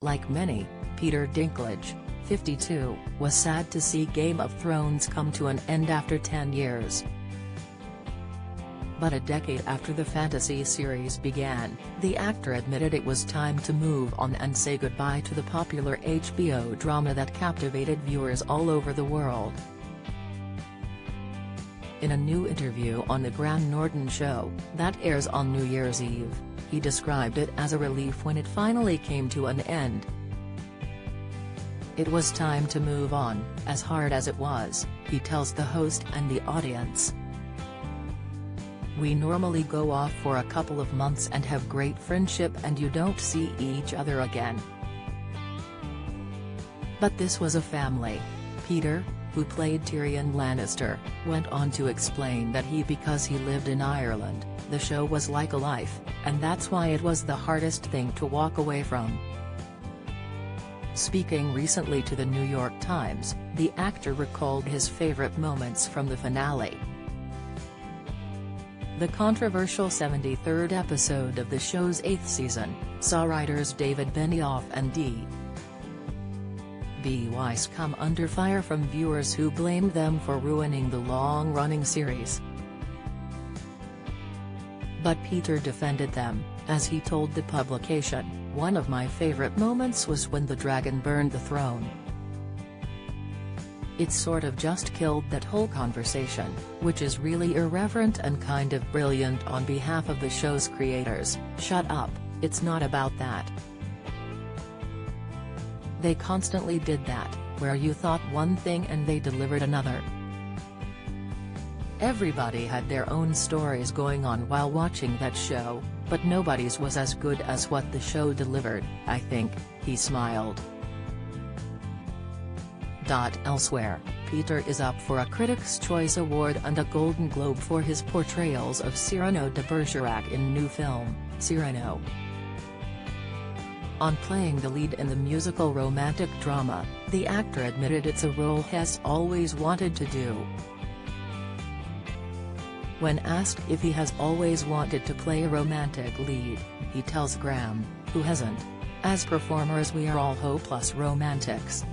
Like many, Peter Dinklage, 52, was sad to see Game of Thrones come to an end after 10 years. But a decade after the fantasy series began, the actor admitted it was time to move on and say goodbye to the popular HBO drama that captivated viewers all over the world. In a new interview on The Graham Norton Show, that airs on New Year's Eve, he described it as a relief when it finally came to an end. "It was time to move on, as hard as it was," he tells the host and the audience. "We normally go off for a couple of months and have great friendship and you don't see each other again. But this was a family." Peter, who played Tyrion Lannister, went on to explain that because he lived in Ireland, the show was like a life, and that's why it was the hardest thing to walk away from. Speaking recently to the New York Times, the actor recalled his favorite moments from the finale. The controversial 73rd episode of the show's 8th season saw writers David Benioff and D.B. Weiss come under fire from viewers who blamed them for ruining the long-running series. But Peter defended them, as he told the publication, "One of my favorite moments was when the dragon burned the throne. It sort of just killed that whole conversation, which is really irreverent and kind of brilliant on behalf of the show's creators. Shut up, it's not about that. They constantly did that, where you thought one thing and they delivered another. Everybody had their own stories going on while watching that show, but nobody's was as good as what the show delivered, I think," he smiled. Elsewhere, Peter is up for a Critics' Choice Award and a Golden Globe for his portrayals of Cyrano de Bergerac in new film, Cyrano. On playing the lead in the musical romantic drama, the actor admitted it's a role he's always wanted to do. When asked if he has always wanted to play a romantic lead, he tells Graham, "Who hasn't? As performers we are all hopeless romantics.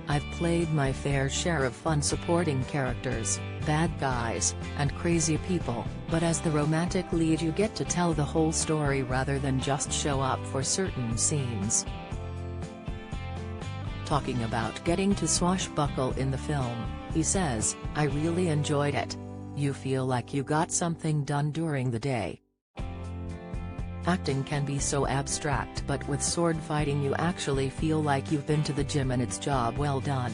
I've played my fair share of fun supporting characters, bad guys, and crazy people, but as the romantic lead you get to tell the whole story rather than just show up for certain scenes." Talking about getting to swashbuckle in the film, he says, "I really enjoyed it. You feel like you got something done during the day. Acting can be so abstract, but with sword fighting you actually feel like you've been to the gym and it's job well done."